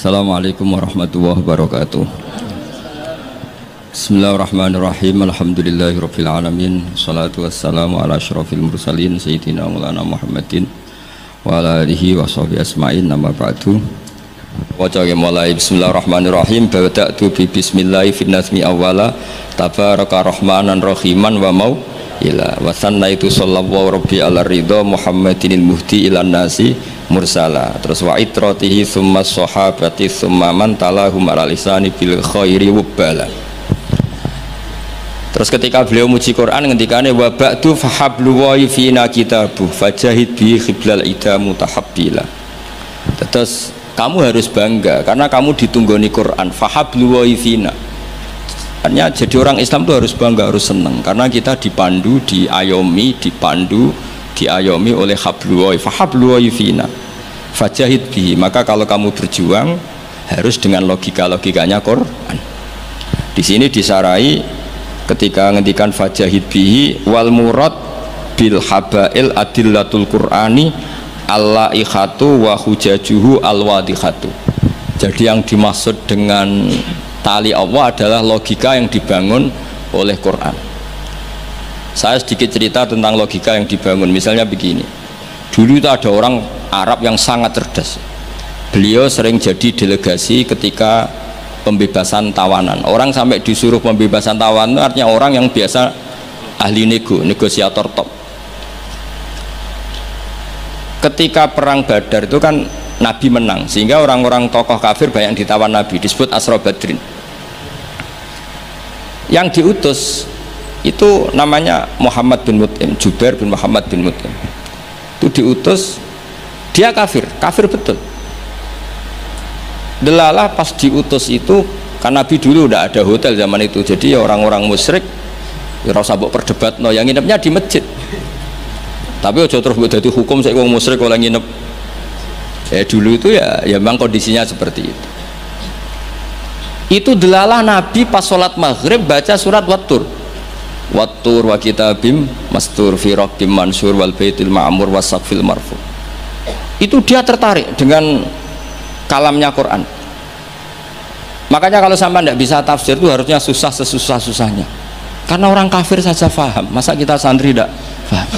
Assalamualaikum warahmatullahi wabarakatuh. Bismillahirrahmanirrahim. Alhamdulillahirabbil alamin. Shalatu wassalamu ala asyrofil mursalin sayyidina maulana Muhammadin wa ala alihi wa sahbihi asma'in. Amma ba'du. Waca mulai bismillahirrahmanirrahim. Bada'tu bi bismillahi fin nazmi awwala tabaraka rahmanan rahiman wa mau ila wa sannaitu sallallahu rabbi ala ridha Muhammadinil muhdi ilan nasi mursala. Terus wa itratihi summa sahabati summa man talahum ala lisani bil khairi wabala. Terus ketika beliau muji Quran ngendikane wa ba'du fahablu wa fina kitabu fajahid bi khiblal ida mutahabbila. Terus kamu harus bangga karena kamu ditunggoni Quran. Fahablu wa fina. Artinya jadi orang Islam itu harus bangga, harus senang karena kita dipandu, diayomi, dipandu, diayomi oleh hablu wa fahablu wa fina. Fajahid bihi, maka kalau kamu berjuang harus dengan logikanya Quran. Di sini disarai ketika ngendikan fajahid bihi wal murad bil habail adillatul qur'ani al-laihatu wa hujajuhu al-wadihatu. Jadi yang dimaksud dengan tali Allah adalah logika yang dibangun oleh Quran. Saya sedikit cerita tentang logika yang dibangun. Misalnya begini, dulu itu ada orang Arab yang sangat cerdas. Beliau sering jadi delegasi ketika pembebasan tawanan. Orang sampai disuruh pembebasan tawanan itu artinya orang yang biasa ahli negosiator top. Ketika perang Badar itu kan Nabi menang, sehingga orang-orang tokoh kafir banyak ditawan Nabi, disebut Asra Badrin. Yang diutus itu namanya Muhammad bin Mut'im, Jubair bin Muhammad bin Mut'im. Itu diutus, dia kafir betul. Delalah pas diutus itu, kan Nabi dulu udah ada hotel zaman itu, jadi orang-orang musyrik ya rasa mbok perdebat, no, yang nginepnya di masjid. Tapi aja terus buat jadi hukum saya wong musyrik oleh nginep. Dulu itu ya memang kondisinya seperti itu. Itu delalah Nabi pas sholat maghrib baca surat Wattur wa kitabim mastur fi raqqim mansur wal baitil ma'mur wasaqfil marfu. Itu dia tertarik dengan kalamnya Quran. Makanya kalau sampai tidak bisa tafsir itu harusnya susah sesusah-susahnya, karena orang kafir saja faham, masa kita santri tidak faham?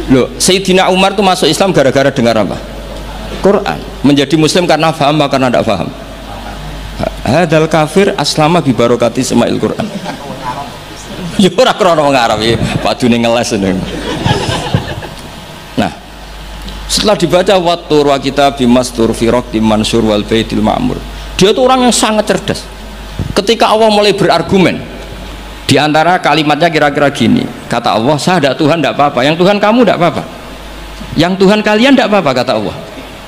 Loh, Sayyidina Umar itu masuk Islam gara-gara dengar apa? Quran. Menjadi muslim karena faham apa karena tidak faham? Hadal kafir aslama bi barokati sema'il Quran. Ya ora krana wong Arab ya, padune ngeles ini. Nah, setelah dibaca Wattur wa kitabim mastur fi raqqim mansur wal baitil ma'mur, dia tuh orang yang sangat cerdas. Ketika Allah mulai berargumen, di antara kalimatnya kira-kira gini, kata Allah, saya ada Tuhan tidak apa-apa, yang Tuhan kamu tidak apa-apa, yang Tuhan kalian tidak apa-apa, kata Allah.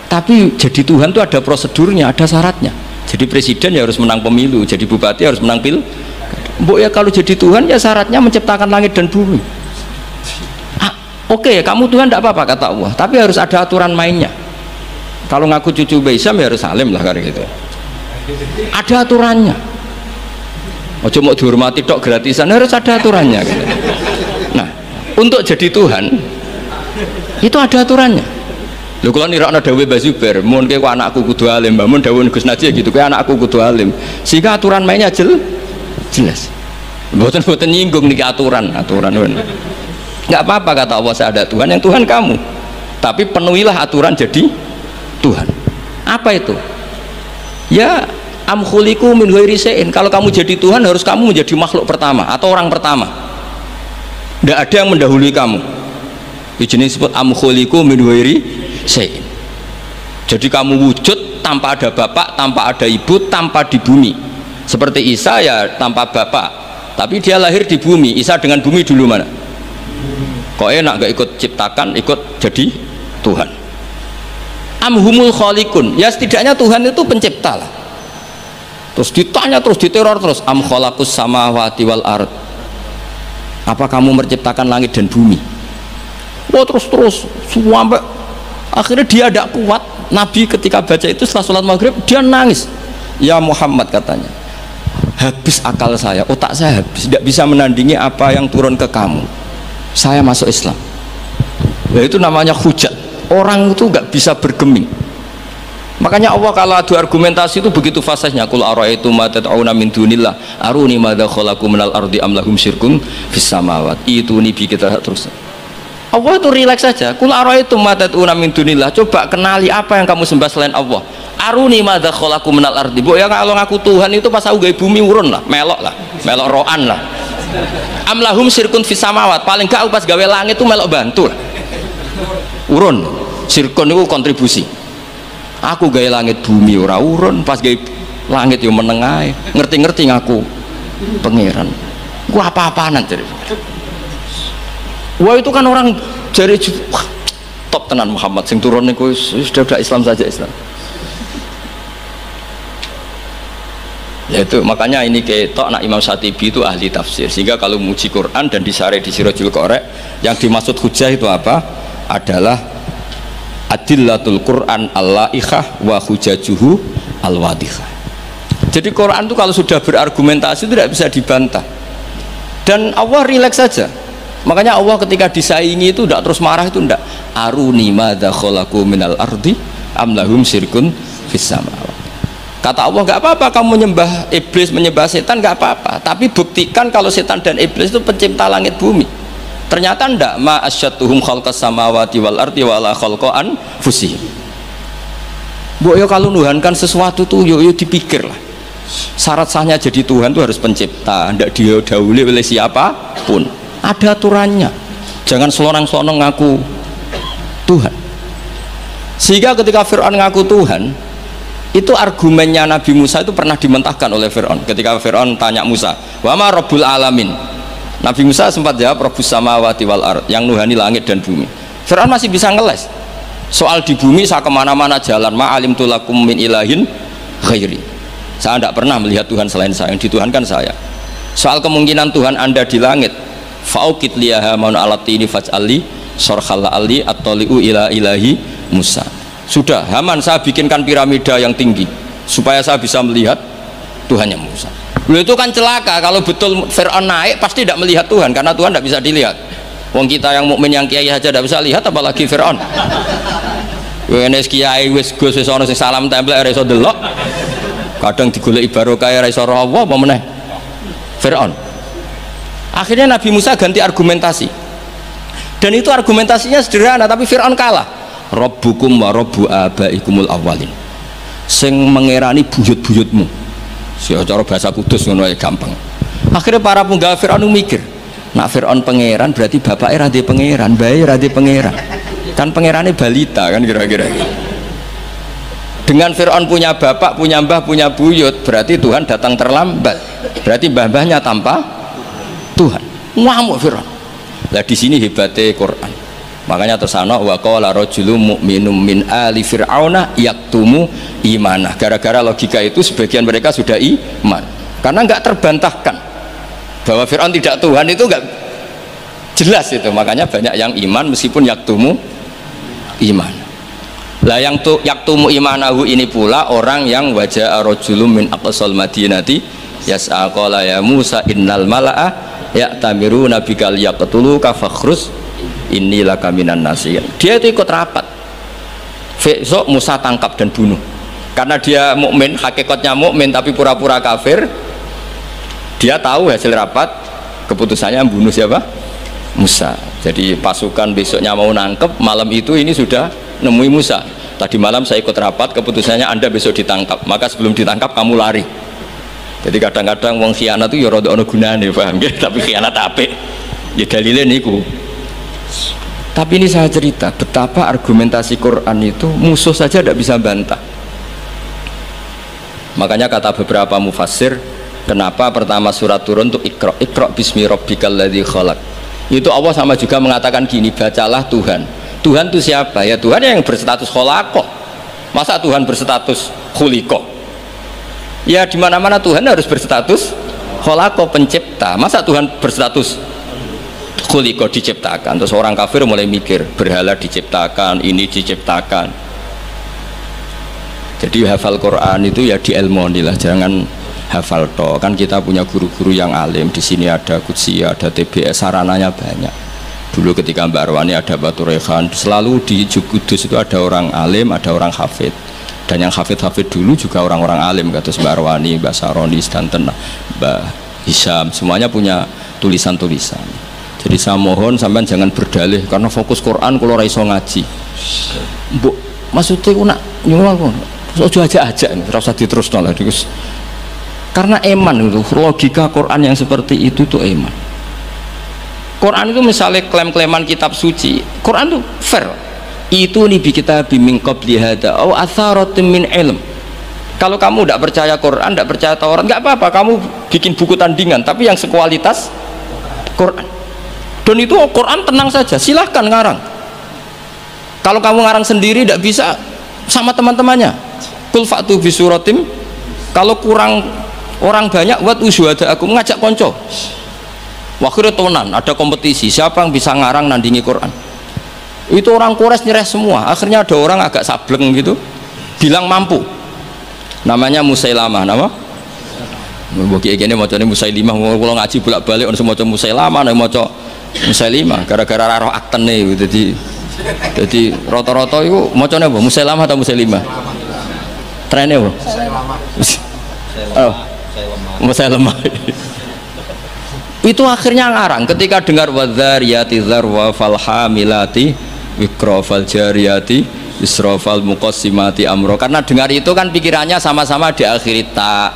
Tapi jadi Tuhan itu ada prosedurnya, ada syaratnya. Jadi presiden ya harus menang pemilu, jadi bupati harus menang pil. Mbok ya kalau jadi Tuhan ya syaratnya menciptakan langit dan bumi. Oke, kamu Tuhan tidak apa-apa, kata Allah, tapi harus ada aturan mainnya. Kalau ngaku cucu Baisam ya harus salim lah kayak gitu. Ada aturannya. Ojo mau dihormati tok gratisan, harus ada aturannya gitu. Nah, untuk jadi Tuhan itu ada aturannya. Lho kula nirakno dawuh Mbah Zubair, mun kowe anakku kudu alim, mun dawuh Gus Najih gitu, kowe anakku kudu alim. Sehingga aturan mainnya jelas. Mboten nyinggung niki aturan. Enggak apa-apa kata Allah, saya ada Tuhan, yang Tuhan kamu. Tapi penuhilah aturan jadi Tuhan. Apa itu? Ya am khuliqu min ghairi syai'in. Kalau kamu jadi Tuhan harus kamu menjadi makhluk pertama atau orang pertama. Tidak ada yang mendahului kamu. Itu jenis disebut am khuliqu min ghairi syai'in. Jadi kamu wujud tanpa ada bapak, tanpa ada ibu, tanpa di bumi. Seperti Isa ya tanpa bapak, tapi dia lahir di bumi. Isa dengan bumi dulu mana? Kok enak gak ikut ciptakan, ikut jadi Tuhan. Amhumul khaliqun, ya setidaknya Tuhan itu pencipta lah. Terus ditanya, terus diteror terus, am khalaqus samawati wal ard, apa kamu menciptakan langit dan bumi? Wah terus sampai akhirnya dia tidak kuat. Nabi ketika baca itu setelah sholat maghrib dia nangis. Ya Muhammad, katanya, habis akal saya, otak saya habis, tidak bisa menandingi apa yang turun ke kamu. Saya masuk Islam. Ya, itu namanya hujat. Orang itu nggak bisa bergeming. Makanya Allah kalau adu argumentasi itu begitu fasihnya, qul ara'aytum ma tad'una min dunillah aruni madza khalaqu minal ardi am lahum syirkun fis samawati ituni bi kita terus. Allah itu rileks saja. Qul ara'aytum ma tad'una min dunillah, coba kenali apa yang kamu sembah selain Allah. Aruni madza khalaqu minal ardi. Bu ya kalau ngaku Tuhan itu pas aku gawe bumi urun lah, melok roan lah. Am lahum syirkun fis samawati, paling gak aku pas gawe langit itu melok bantu lah. Urun. Syirkun itu kontribusi. Aku gaya langit bumi ora urun, pas gaya langit yo meneng ae. Ngerti-ngerti ngaku pangeran. Gua apa-apaan jadi. Wah itu kan orang jari top tenan Muhammad sing turun niku sudah Islam saja Islam. Ya itu makanya ini ketok nak Imam Syatibi itu ahli tafsir, sehingga kalau muji Quran dan disare di Sirajul Qorek yang dimaksud hujah itu apa? Adalah adillatul Quran al-la'ikhah wa hujajuhu al-wadihah. Jadi Quran itu kalau sudah berargumentasi tidak bisa dibantah, dan Allah rileks saja. Makanya Allah ketika disaingi itu tidak terus marah, itu tidak aruni madza khalaqu minal ardi am lahum syirkun fis samawati. Kata Allah, nggak apa-apa kamu menyembah iblis, menyembah setan, nggak apa-apa, tapi buktikan kalau setan dan iblis itu pencipta langit bumi. Ternyata ndak, ma asyatuhum khalqas samawati wal ardi wala khalqan fusihim. Mbok yo kalau nuhankan sesuatu tuh yo dipikir lah. Syarat sahnya jadi Tuhan tuh harus pencipta, ndak didahului oleh siapapun. Ada aturannya. Jangan selonang-selonang ngaku Tuhan. Sehingga ketika Fir'aun ngaku Tuhan, itu argumennya Nabi Musa itu pernah dimentahkan oleh Fir'aun. Ketika Fir'aun tanya Musa, wa ma rabbul alamin, Nabi Musa sempat jawab Rabbus samawati wal ard, yang nuhani langit dan bumi. Fir'aun masih bisa ngeles soal di bumi, saya kemana-mana jalan, ma'alim tulakum min ilahin ghairi, saya tidak pernah melihat Tuhan selain saya, yang dituhankan saya. Soal kemungkinan Tuhan anda di langit, fa'ukit liyaha ma'un alatini faj'ali sorkhalla ali at-toli'u ila ilahi Musa. Sudah, Haman saya bikinkan piramida yang tinggi supaya saya bisa melihat Tuhannya Musa. Loh itu kan celaka, kalau betul Fir'aun naik pasti tidak melihat Tuhan, karena Tuhan tidak bisa dilihat. Wong kita yang mukmin yang kiai aja tidak bisa lihat, apalagi Fir'aun. Wes kiai wis gus wis ana sing salam tempel ora iso delok. Kadang digoleki barokah ora iso roh apa meneh. Fir'aun. Akhirnya Nabi Musa ganti argumentasi. Dan itu argumentasinya sederhana, tapi Fir'aun kalah. Rabbukum wa rabbu abaikumul awwalin. Sing mengerani buyut-buyutmu. Cara bahasa kudus ngono gampang. Akhirnya para penggawa Fir'aun mikir, nak Fir'aun pangeran berarti bapaknya radhi pangeran, bayi radhi pangeran, kan pangerannya balita kan kira-kira. Dengan Fir'aun punya bapak, punya mbah, punya buyut, berarti Tuhan datang terlambat, berarti mbah-mbahnya tanpa Tuhan. Ngamuk Fir'aun. Nah di sini hebatnya Quran. Makanya tersana wa qala rajulun mu'minun min ali fir'auna yaktumu imanah. Gara-gara logika itu sebagian mereka sudah iman, karena nggak terbantahkan bahwa Fir'aun tidak Tuhan, itu nggak jelas itu. Makanya banyak yang iman meskipun yaktumu iman. Lah yang yaktumu imanahu ini pula orang yang wajah rajulun min aqsal madinati yas'a qala ya Musa innal mala'a ya'tamiruna bikal yaqtuluka fakhrus inilah kaminan nasihin. Dia itu ikut rapat. Besok Musa tangkap dan bunuh. Karena dia mukmin, hakikatnya mukmin tapi pura-pura kafir. Dia tahu hasil rapat, keputusannya bunuh siapa? Musa. Jadi pasukan besoknya mau nangkep, malam itu ini sudah nemui Musa. Tadi malam saya ikut rapat, keputusannya Anda besok ditangkap. Maka sebelum ditangkap kamu lari. Jadi kadang-kadang wong khianat itu ya rada ana gunane, paham nggih? Tapi khianat apik. Ya dalile niku. Tapi ini saya cerita betapa argumentasi Quran itu musuh saja tidak bisa bantah. Makanya kata beberapa mufassir, kenapa pertama surat turun untuk Iqra bismi rabbikal ladzi khalaq. Itu Allah sama juga mengatakan gini, bacalah Tuhan. Tuhan itu siapa? Ya Tuhan yang berstatus khalaqah. Masa Tuhan berstatus khuliqah? Ya di mana-mana Tuhan harus berstatus khalaqah, pencipta. Masa Tuhan berstatus khuliqah, diciptakan? Terus orang kafir mulai mikir, berhala diciptakan, ini diciptakan. Jadi hafal Quran itu ya diilmoni lah, jangan hafal toh. Kan kita punya guru-guru yang alim. Di sini ada Qudsi, ada TBS, sarananya banyak. Dulu ketika Mbak Arwani ada Batu Rehan, selalu di Kudus itu ada orang alim, ada orang hafid. Dan yang hafid-hafid dulu juga orang-orang alim, kata Mbak Arwani, Mbak Saroni, Stanton, Mbak Hisham, semuanya punya tulisan-tulisan. Jadi saya mohon sampean jangan berdalih karena fokus Quran kalau ora iso ngaji. Mbok maksudnya aku nak nyuwun aku. Ojo aja-aja nih, ora usah diterusno lah Gus. Karena eman itu, logika Quran yang seperti itu tuh eman. Quran itu misalnya klaim-klaiman kitab suci, Quran itu fair. Itu nih kita bimbing qabli hada au atharatin min ilm. Kalau kamu tidak percaya Quran, tidak percaya Taurat, nggak apa-apa, kamu bikin buku tandingan tapi yang sekualitas Quran. Dan itu Quran tenang saja, silahkan ngarang. Kalau kamu ngarang sendiri tidak bisa, sama teman-temannya. Qul fa'tu bi suratim. Kalau kurang orang banyak, buat usyuhada aku ngajak konco. Wakhirnya tonan, ada kompetisi siapa yang bisa ngarang nandingi Quran. Itu orang Quraisy nyerah semua. Akhirnya ada orang agak sableng gitu bilang mampu, namanya Musailamah. Nama bagi ini macam ini Musailimah. Kalau ngaji bolak-balik orang semua Musailamah, orang macam Musailimah gara-gara roh akten nih. Jadi rata-rata itu macamnya apa? Musailamah atau Musailimah? Trennya apa? Musailamah. Itu akhirnya ngarang ketika dengar wadzariyati dzarwa falhamilati wikra faljariyati isrofal muqassimati amro, karena dengar itu kan pikirannya sama-sama diakhiri tak,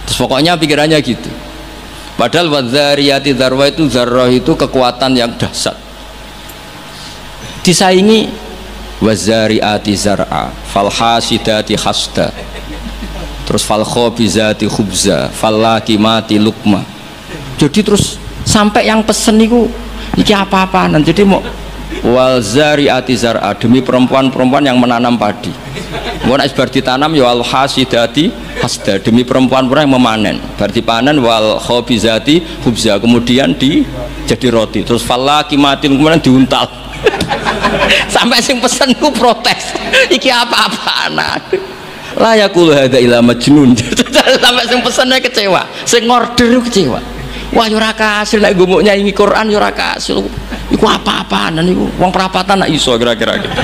terus pokoknya pikirannya gitu. Padahal wadzariyati dzarwa itu, zarrah itu kekuatan yang dahsyat, disaingi wazariati zar'a falhasidati hasda, terus falkhobizati khubza fallakimati lukma. Jadi terus sampai yang pesen itu iki apa-apaan. Jadi mau wal zariati zar'a, demi perempuan-perempuan yang menanam padi. Mau nek bar ditanam ya al hasidati hasda, demi perempuan-perempuan yang memanen. Bar dipanen wal khabizati khubza, kemudian jadi roti. Terus fallakimatin kemudian diuntal. Sampai sing pesen ku protes. Iki apa-apaan. La yaqulu hadza ila majnun. Sampai sing pesennya kecewa, sing order kecewa. Wah ora kasil nek gumuk nyanyi Quran ora kasil. Iku apa-apaan niku wong perapatan nak iso kira-kira gitu.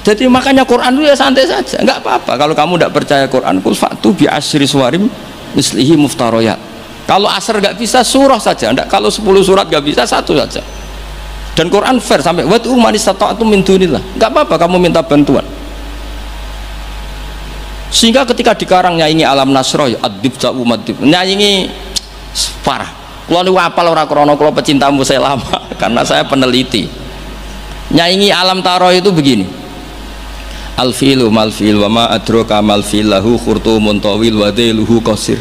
Jadi makanya Quran itu ya santai saja, enggak apa-apa. Kalau kamu tidak percaya Quran, kul fa'tu bi asyri suwarim mislihi muftariyat. Kalau asar enggak bisa, surah saja. Enggak, kalau 10 surat enggak bisa, satu saja. Dan Quran fair sampai wad'u man istata'tum min dunillah. Enggak apa-apa kamu minta bantuan. Sehingga ketika dikarang nyanyi alam nasroh adib ja'u madib, nyanyi parah. Kalau niku apal ora krana kula pecinta Musailamah karena saya peneliti. Nyanyi alam taro itu begini. Al filu mal fil wa ma adraka mal fil lahu khurtumun tawil wa dhailuhu qasir.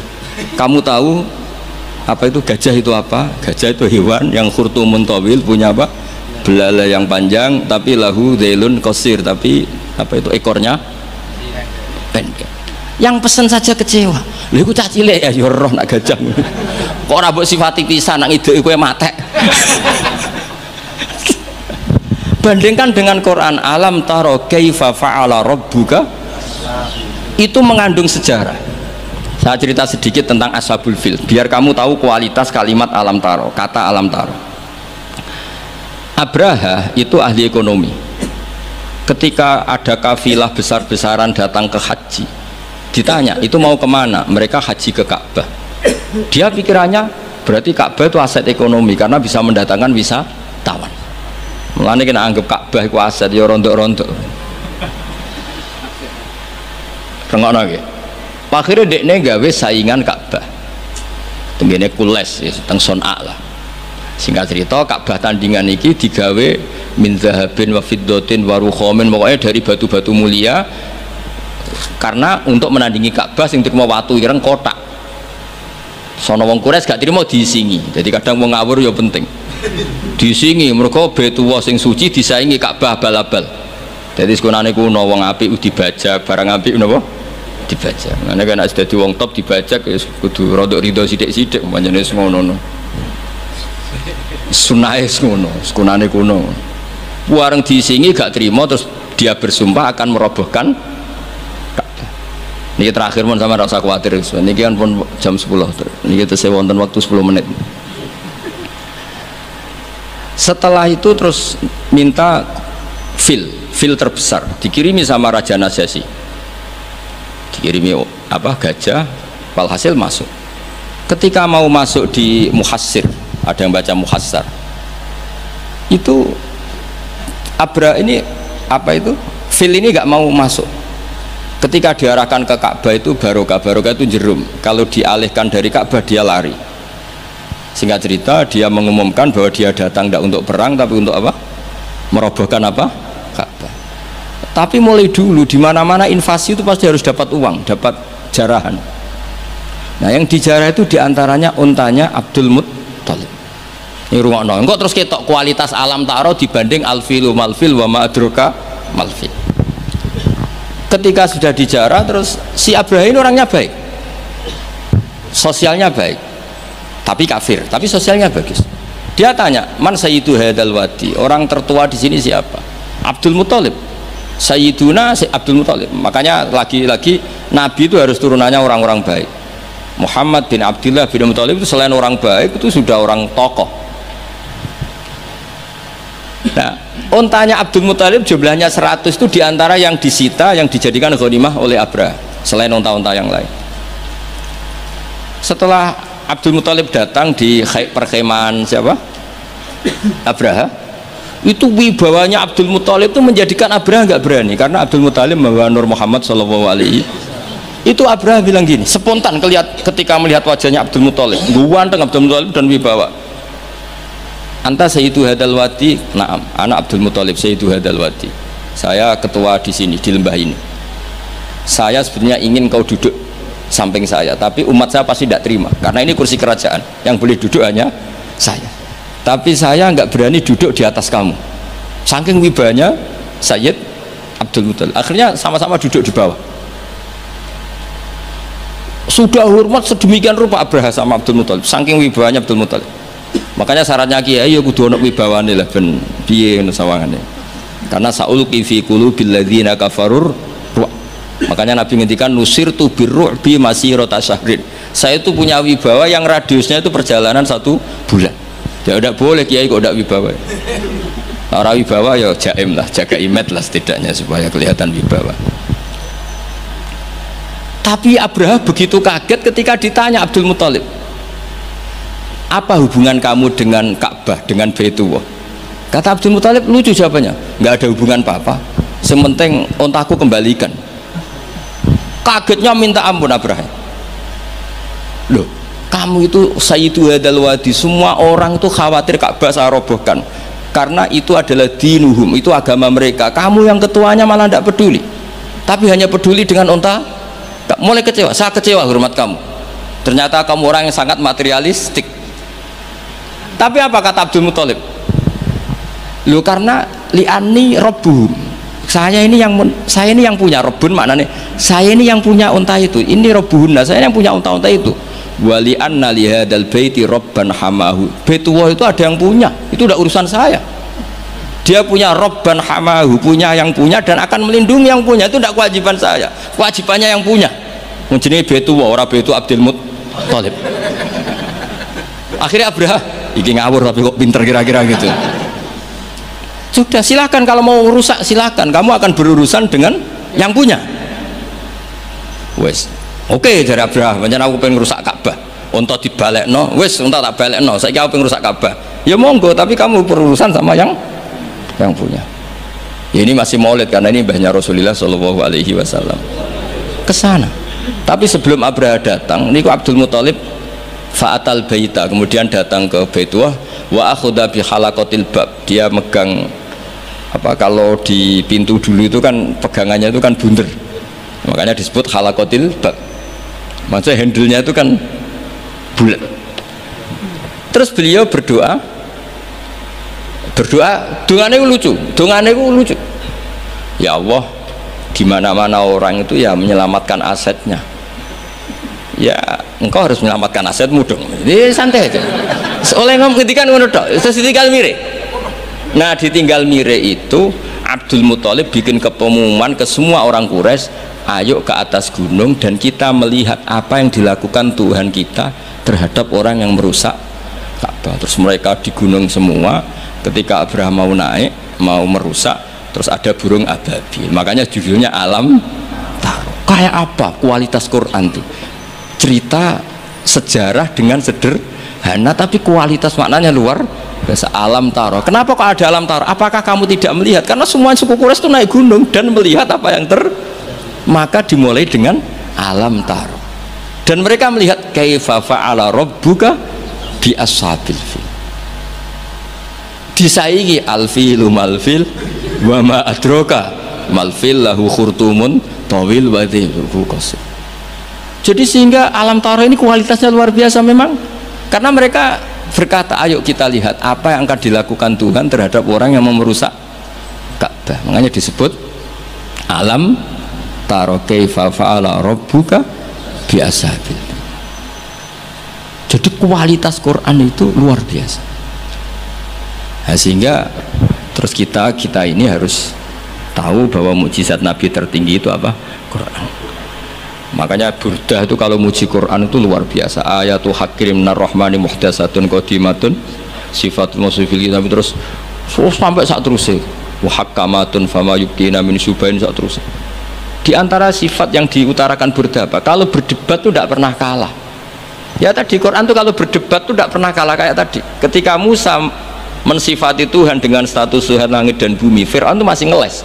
Kamu tahu apa itu gajah itu apa? Gajah itu hewan yang khurtumun tawil, punya apa? Belalai yang panjang, tapi lahu dhailun qasir, tapi apa itu ekornya pendek. Yang pesen saja kecewa. Lha iku cah cilik ya roh nak gajah. Kok ora mbok sifati pisan nak ngideki kowe matek. Bandingkan dengan Quran, alam taro kaifa fa'ala rabbuka, itu mengandung sejarah. Saya cerita sedikit tentang Ashabul Fil biar kamu tahu kualitas kalimat alam taro, kata alam taro. Abraha itu ahli ekonomi. Ketika ada kafilah besar-besaran datang ke haji, ditanya itu mau kemana, mereka haji ke Ka'bah. Dia pikirannya berarti Ka'bah itu aset ekonomi karena bisa mendatangkan wisatawan. Mulane kena anggap Ka'bah itu aset ya rontok-rontok. Rengokno nggih. Akhire dekne gawe saingan Ka'bah. Tenggene Kules ya teng Son'a lah. Singkat cerita Ka'bah tandingan iki digawe min zahabin wa fiddatin wa rukhamin, pokoknya dari batu-batu mulia karena untuk menandingi Ka'bah sing terima watu ireng kotak. Sono wong Quraisy gak terima diisingi. Jadi kadang wong ngawur ya penting. Diisingi mergo Baitullah sing suci disaingi Ka'bah abal-abal. Jadi sekunane kuno wong apik dibajak, barang apik napa? Dibajak. Ngene kan nek dadi wong top dibajak ya kudu rodok rido sithik-sithik pancene ngono. Sunahe ngono, sekunane kuno. Wareng diisingi gak terima terus dia bersumpah akan merobohkan Ka'bah. Niki terakhir mon sama rasa khawatir. Niki kan pun jam 10. Niki tesih wonten waktu 10 menit. Setelah itu terus minta fil terbesar, dikirimi sama Raja Najasyi, dikirimi gajah, walhasil masuk. Ketika mau masuk di Muhassir, ada yang baca Muhassar, itu Abraha ini fil ini nggak mau masuk. Ketika diarahkan ke Ka'bah itu barokah itu jerum, kalau dialihkan dari Ka'bah dia lari. Singkat cerita, dia mengumumkan bahwa dia datang tidak untuk perang tapi untuk apa? Merobohkan apa? Ka'bah. Tapi mulai dulu di mana-mana invasi itu pasti harus dapat uang, dapat jarahan. Nah, yang dijarah itu diantaranya untanya Abdul Muttalib. Ini rungokno. Engko terus ketok kualitas alam taro dibanding alfilu malfil wa ma'adroka malfil. Ketika sudah dijarah, terus si Abraha ini orangnya baik, sosialnya baik, tapi kafir, tapi sosialnya bagus. Dia tanya, man sayyidu hadal wadi, orang tertua di sini siapa? Abdul Muttalib. Sayyiduna Abdul Muttalib. Makanya lagi-lagi Nabi itu harus turunannya orang-orang baik. Muhammad bin Abdullah bin Muttalib itu selain orang baik itu sudah orang tokoh. Nah, untanya Abdul Muttalib jumlahnya 100 itu diantara yang disita, yang dijadikan ghanimah oleh Abraha selain unta-unta yang lain. Setelah Abdul Muttalib datang di perkemahan siapa? Abraha, itu wibawanya Abdul Muttalib itu menjadikan Abraha nggak berani, karena Abdul Muttalib membawa Nur Muhammad SAW. Itu Abraha bilang gini, spontan ketika melihat wajahnya Abdul Muttalib, ganteng Abdul Muttalib dan wibawa. Anta Sayyidu Hadal Wadi, naam, anak Abdul Muttalib Sayyidu Hadal Wadi. Saya ketua di sini, di lembah ini. Saya sebenarnya ingin kau duduk samping saya, tapi umat saya pasti tidak terima, karena ini kursi kerajaan, yang boleh duduk hanya saya. Tapi saya nggak berani duduk di atas kamu. Saking wibanya Sayyid Abdul Muttalib. Akhirnya sama-sama duduk di bawah. Sudah hormat sedemikian rupa Abraha sama Abdul Muttalib, saking wibawanya Abdul Muttalib. Makanya syaratnya kiai ya kudu ana wibawane lah ben piye ngono sawangane. Karena saulqi fi qulubil ladzina kafarur. Makanya Nabi ngendikan nusirtu birru'bi masirata syahrin. Saya itu punya wibawa yang radiusnya itu perjalanan 1 bulan. Ya tidak boleh kiai kok tidak wibawa. Ora wibawa ya jaim lah, jaga image lah setidaknya supaya kelihatan wibawa. Tapi Abraha begitu kaget ketika ditanya Abdul Muttalib, apa hubungan kamu dengan Ka'bah, dengan Baitullah? Kata Abdul Muttalib, lucu jawabannya, nggak ada hubungan apa-apa, sementing ontaku kembalikan. Kagetnya minta ampun Abraha. Loh, kamu itu Sayyidu Hadal Wadi, semua orang itu khawatir Ka'bah saya robohkan karena itu adalah dinuhum, itu agama mereka. Kamu yang ketuanya malah tidak peduli, tapi hanya peduli dengan onta. Mulai kecewa, saya kecewa hormat kamu. Ternyata kamu orang yang sangat materialistik. Tapi apa kata Abdul Muttalib? Loh, karena li'ani robbuhum, saya ini yang punya robun, maknanya saya ini yang punya unta itu, ini robbuhunna, saya yang punya unta-unta itu. Wali anna lihadal baiti robban hamahu, Baitullah itu ada yang punya, itu udah urusan saya. Dia punya robban hamahu, punya yang punya dan akan melindungi yang punya, itu tidak kewajiban saya, kewajibannya yang punya. Menjadi Baitullah, orang Baitu Abdul Muttalib. Akhirnya Abraha, iki ngawur tapi kok pinter kira-kira gitu. Sudah, silakan kalau mau rusak silakan, kamu akan berurusan dengan yang punya. Wes, oke dari Abraha, pancen aku pengen rusak Ka'bah. Unta dibalekno, wes unta tak balekno. Saiki aku pengen rusak Ka'bah. Ya monggo, tapi kamu berurusan sama yang punya. Ya, ini masih Maulid karena ini mbahnya Rasulullah Shallallahu Alaihi Wasallam. Kesana. Tapi sebelum Abraha datang, niku Abdul Muttalib fa'atal baita, kemudian datang ke Baitullah wa akhudha bi halaqatil bab. Dia megang kalau di pintu dulu itu kan pegangannya itu kan bunder, makanya disebut halaqatil bab, maksudnya handle-nya itu kan bulat. Terus beliau berdoa, dongane lucu, ya Allah, di mana-mana orang itu ya menyelamatkan asetnya, ya engkau harus menyelamatkan asetmu dong. Ini santai aja. Oleh ngomong ketika ngono tok, ditinggal mire. Nah, ditinggal mire itu Abdul Muttalib bikin pengumuman ke semua orang Quraisy, ayo ke atas gunung dan kita melihat apa yang dilakukan Tuhan kita terhadap orang yang merusak Ka'bah. Terus mereka di gunung semua. Ketika Abraha mau naik, mau merusak, terus ada burung ababil, makanya judulnya alam taro. Kayak apa kualitas Quran itu? Cerita sejarah dengan sederhana tapi kualitas maknanya luar biasa. Alam taro, kenapa kok ada alam taro? Apakah kamu tidak melihat? Karena semua suku Quraisy itu naik gunung dan melihat apa yang maka dimulai dengan alam taro, dan mereka melihat kaifa fa'ala rabbuka bi ashabil fil, disaingi alfilu malfil wa ma adraka malfil lahu khurtumun tawil wa dhibhu qasir. Jadi sehingga alam taro ini kualitasnya luar biasa memang, karena mereka berkata ayo kita lihat apa yang akan dilakukan Tuhan terhadap orang yang mau merusak Ka'bah, makanya disebut alam taro kaifa fa'ala rabbuka bi ashabil. Jadi kualitas Quran itu luar biasa. Nah, sehingga terus kita ini harus tahu bahwa mukjizat Nabi tertinggi itu apa? Quran. Makanya Burdah itu kalau muji Quran itu luar biasa. Ayatul hakim minar rahmani muhdatsatun qadimatun sifatul musifil kitab, terus sampai saat terus wa hakamatun fama yubqina min subain saat terus. Di antara sifat yang diutarakan Burdah apa? Kalau berdebat itu tidak pernah kalah. Ya tadi Quran itu kalau berdebat itu tidak pernah kalah kayak tadi. Ketika Musa mensifati Tuhan dengan status Tuhan langit dan bumi, Fir'aun itu masih ngeles.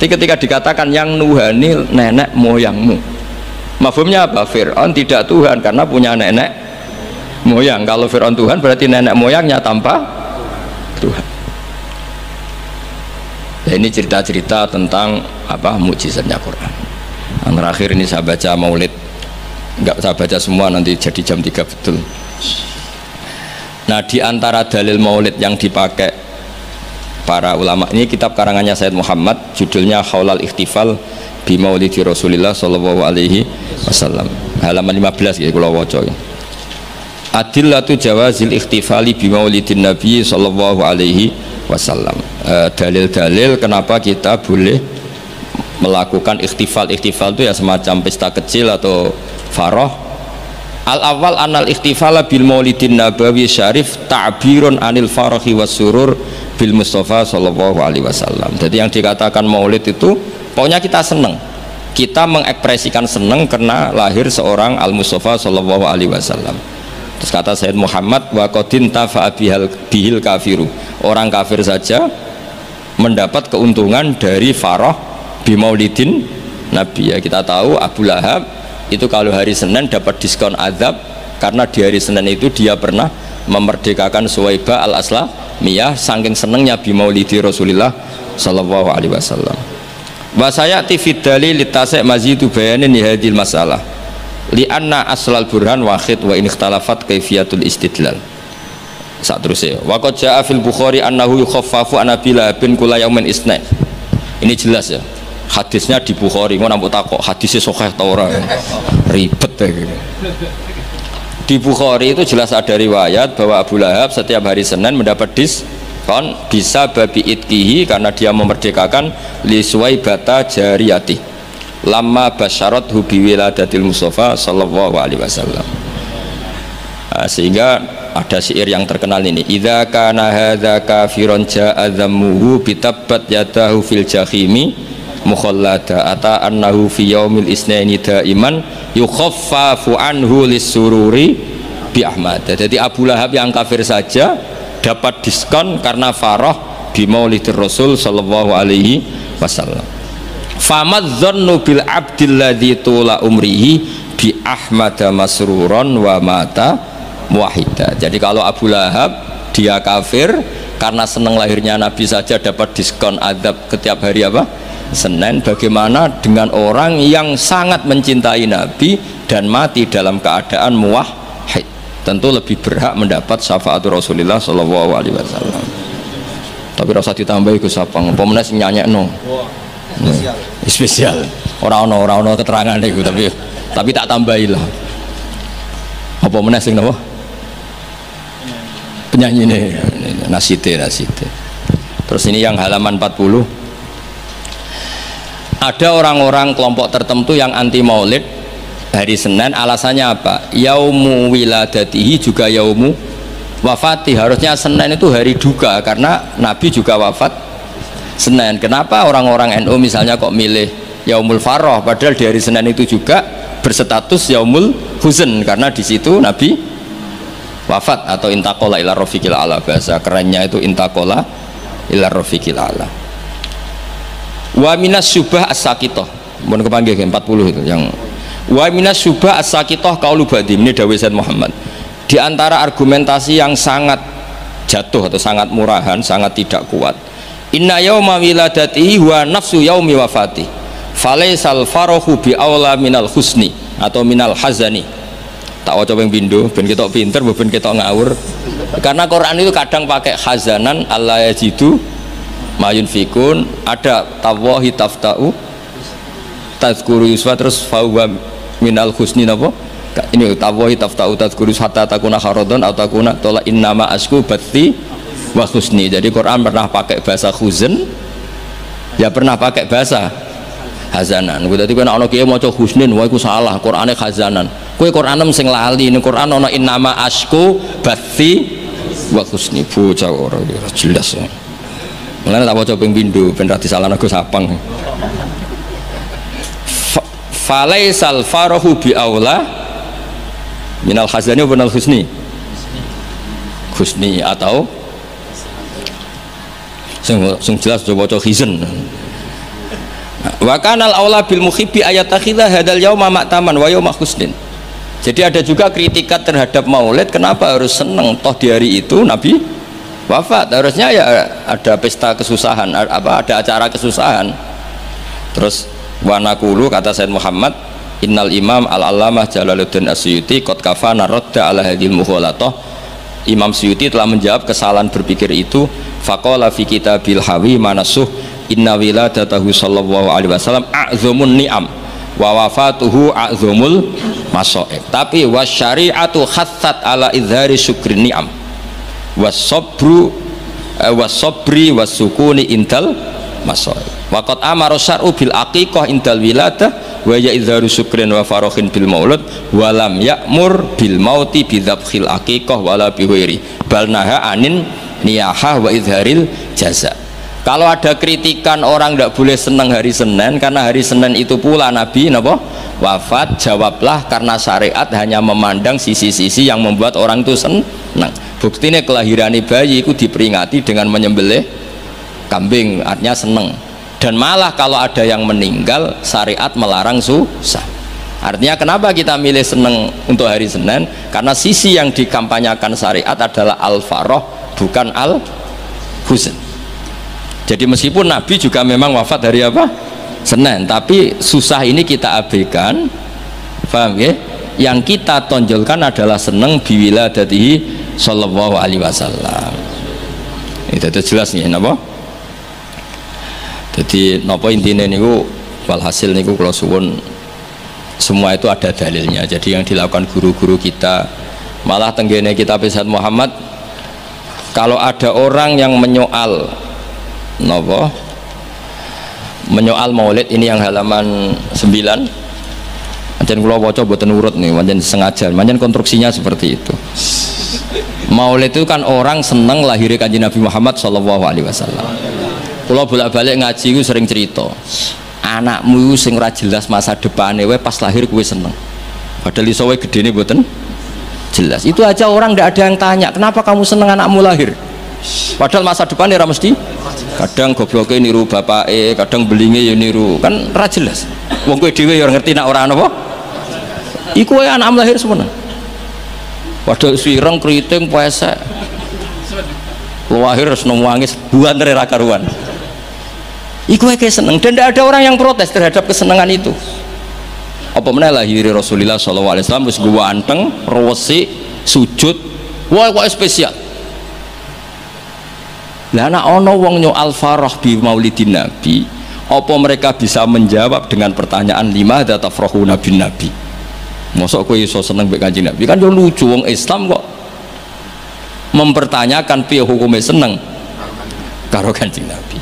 Jadi ketika dikatakan yang nuhani nenek moyangmu, mafhumnya apa? Fir'aun tidak Tuhan karena punya nenek moyang. Kalau Fir'aun Tuhan berarti nenek moyangnya tanpa Tuhan. Ya, ini cerita-cerita tentang apa mukjizatnya Quran. Yang terakhir ini saya baca maulid, nggak saya baca semua nanti jadi jam 3 betul. Nah, di antara dalil maulid yang dipakai para ulama, ini kitab karangannya Sayyid Muhammad, judulnya Khaulal Ikhtifal bi Maulidi Rasulillah sallallahu alaihi wasallam, halaman 15 ya kula waca. Adillatu jawazil ikhtifali bi Maulidin Nabi sallallahu alaihi wasallam. Dalil-dalil kenapa kita boleh melakukan ikhtifal. Ikhtifal itu ya semacam pesta kecil atau farah. Al-awwal anal ikhtifala bil Maulidin Nabawi syarif ta'birun anil farahi was surur bil Mustafa sallallahu alaihi wasallam. Jadi yang dikatakan maulid itu pokoknya kita senang, kita mengekspresikan senang karena lahir seorang Al-Mustafa sallallahu alaihi wasallam. Terus kata Sayyid Muhammad, wa qadin tafa'a bihil kafiru, orang kafir saja mendapat keuntungan dari farah bi Maulidin Nabi. Ya, kita tahu Abu Lahab itu kalau hari Senin dapat diskon azab karena di hari Senin itu dia pernah memerdekakan Suwaibah al-Aslamiyah saking senangnya bi Maulidi Rasulillah sallallahu alaihi wasallam. Wa sayati fid dalil litasai mazidu bayanin hadhil masalah li anna aslal burhan wahid wa in ikhtalafat kaifiyatul istidlal. Saat terus ya wa qad jaa fil Bukhari annahu yukhaffafu an Abi Lahabin kula yaumin isna. Ini jelas ya, hadisnya di Bukhari. Ngono mbok takok hadisnya sahih ta ora, ribet ya gitu. Di Bukhari itu jelas ada riwayat bahwa Abu Lahab setiap hari Senin mendapat diskon bisa babi itkihi karena dia memerdekakan li Suwaibata jariyati lama basyarat hubi wiladatil Mustafa sallallahu alaihi wasallam. Sehingga ada syair yang terkenal ini, idza kana hadza kafiron ja'a dhammuhu bitabbat yadahu fil jahimi mukhallada ata annahu fi yaumil isnaini daiman yukhaffafu anhu lisururi bi Ahmad. Jadi Abu Lahab yang kafir saja dapat diskon karena farah bi Maulidir Rasul sallallahu alaihi wasallam. Famadzannu bil abdil ladzi tula umrihi bi Ahmad masruron wa mata muwahhida. Jadi kalau Abu Lahab dia kafir karena senang lahirnya Nabi saja dapat diskon azab setiap hari apa? Senin. Bagaimana dengan orang yang sangat mencintai Nabi dan mati dalam keadaan muwahhid? Tentu lebih berhak mendapat syafaat Rasulullah sallallahu alaihi wasallam. Tapi rasa ditambahi Gus Sapang, apa meneh sing nyanyekno. Spesial. Ora ono keterangan iku tapi tak tambahi lah. Apa meneh sing napa? Penyanyi ini nasite. Terus ini yang halaman 40, ada orang-orang kelompok tertentu yang anti maulid hari Senin. Alasannya apa? Yaumu wiladatihi juga yaumu wafati. Harusnya Senin itu hari duka karena Nabi juga wafat Senin. Kenapa orang-orang NU misalnya kok milih Yaumul Faroh, padahal di hari Senin itu juga berstatus Yaumul Huzn, karena di situ Nabi wafat atau intakola ila rofiqil ala, bahasa kerennya itu intakola ila rofiqil ala. Wa minas syubah as-sakitoh, mohon kepanggil 40 itu yang wa minas syubah as-sakitoh qaulu ba'di, ini dawuh Sayyid Muhammad. Di antara argumentasi yang sangat jatuh atau sangat murahan, sangat tidak kuat, inna yauma wiladatihi wa nafsu yaumi wafati falaisal farahu bi aula minal husni atau minal hazani. Tak waca ping pindho ben ketok pinter ben ketok ngawur, karena Quran itu kadang pakai hazanan alla yajidu mayun fikun, ada tawahi taftau tazkuru yuswa, terus fawa minal husni napa ini tawahi taftau tazkuru hatta takuna kharadon atau takuna tola innama asku batti wa husni. Jadi Quran pernah pakai bahasa huzn, ya pernah pakai bahasa hazanan. Berarti kan ana kiye maca husnin, wah iku salah, Qurane hazanan. Kowe Quranem sing lali, ini Quran ana innama asku batti wa husni. Bocah ora jelas. Mulane tak waca ping pindho ben ra disalahno Gus Sapang. Falaisal farahu bi aula minal hazani wa minal husni. Husni atau sing jelas coba waca hizn. Wa kanal aula bil muhibbi ayatakhidha hadal yauma ma'taman wa yauma husnin. Jadi ada juga kritikat terhadap Maulid, kenapa harus seneng, toh di hari itu Nabi wafat, harusnya ya ada pesta kesusahan, apa ada acara kesusahan. Terus wa naqulu, kata Sayyid Muhammad, innal imam al-allamah Jalaluddin As-Suyuti qad kafana radda ala hadhil mughalatah. Imam Suyuti telah menjawab kesalahan berpikir itu. Faqala fi kitabil hawi manasuh inna wiladatahu sallallahu alaihi wasallam a'zamun ni'am wa wafatuhu a'zamul masoib. Tapi wasyari'atu khassat ala izhari syukri ni'am wasobru wasobri wasukuni indal masoib. Waqad amara syar'u bil aqiqah indal wiladah wa ya izharu syukrin wa farahin bil maulud wa lam ya'mur bil mauti bidzabhil aqiqah wala bihuiri bal naha anin niyahah wa izharil jaza. Kalau ada kritikan orang tidak boleh senang hari Senin karena hari Senin itu pula Nabi wafat, jawablah karena syariat hanya memandang sisi-sisi yang membuat orang itu senang. Buktinya kelahiran bayi itu diperingati dengan menyembelih kambing, artinya senang. Dan malah kalau ada yang meninggal, syariat melarang susah. Artinya kenapa kita milih senang untuk hari Senin? Karena sisi yang dikampanyakan syariat adalah al-faroh, bukan al-huzn. Jadi meskipun Nabi juga memang wafat hari apa? Senin, tapi susah ini kita abaikan, paham ya? Yang kita tonjolkan adalah seneng biwiladatihi sallallahu alaihi wasallam. Itu jelas nih, napa? Jadi napa intine niku walhasil niku kula suwun semua itu ada dalilnya. Jadi yang dilakukan guru-guru kita, malah tenggene kitab Sayyid Muhammad, kalau ada orang yang menyoal nopo menyoal maulid ini yang halaman 9 pancen kula waca mboten urut nih, pancen sengaja, pancen konstruksinya seperti itu. Maulid itu kan orang seneng lahirnya Kanjeng Nabi Muhammad sallallahu alaihi wasallam. Kula bolak-balik ngaji ku sering cerita, anakmu sing ora jelas masa depane wae pas lahir kowe seneng, padahal iso wae gedene mboten jelas. Itu aja orang ndak ada yang tanya, kenapa kamu seneng anakmu lahir? Padahal masa depannya ora mesti, kadang gobloknya niru bapake, kadang belinge ya niru, kan ora jelas. Wong kowe dhewe ya ngerti nak ora apa. Iku wae anakmu lahir semana. Padahal sireng kriting pesek. Lahir wis nangis buantere ra karuan. Iku wae seneng, dan tidak ada orang yang protes terhadap kesenangan itu. Apa meneh lahir Rasulullah sallallahu alaihi wasallam wis gua anteng, resik, sujud, wae kok spesial. Lah ana ana wong nyoal farah bi maulidin nabi, apa mereka bisa menjawab dengan pertanyaan lima tafrahuna bin nabi? Mosok kowe iso seneng mbek Kanjeng Nabi? Kan yo lucu, wong Islam kok mempertanyakan piye hukume seneng karo Kanjeng Nabi.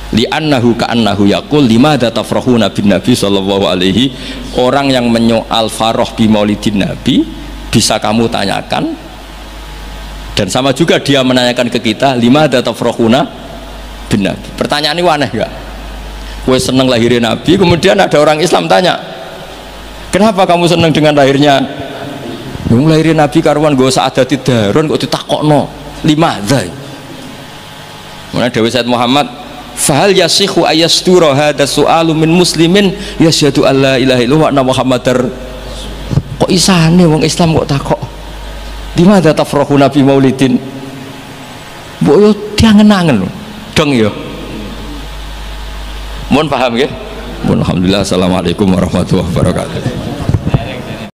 Li'annahu ka'annahu yaqul lima tafrahuna bin nabi sallallahu alaihi. Orang yang menyoal farah bi maulidin nabi bisa kamu tanyakan. Dan sama juga dia menanyakan ke kita lima tafrahuna bin Nabi. Pertanyaan ini aneh gak? Gue seneng lahirin Nabi, kemudian ada orang Islam tanya, kenapa kamu seneng dengan lahirnya? Yang lahirin Nabi karuan gue saat ada darun kok ditakokno limadha. Mana Dewi Said Muhammad, fahal yasihu ayastura hadha su'alu min muslimin yasyhadu alla ilaha illallah wa anna muhammadar. Kok isane wong Islam kok takok dimana tafrahu nabi maulidin mbok yo diangen-angen dong yo. Mohon paham ya. Alhamdulillah. Assalamualaikum warahmatullahi wabarakatuh.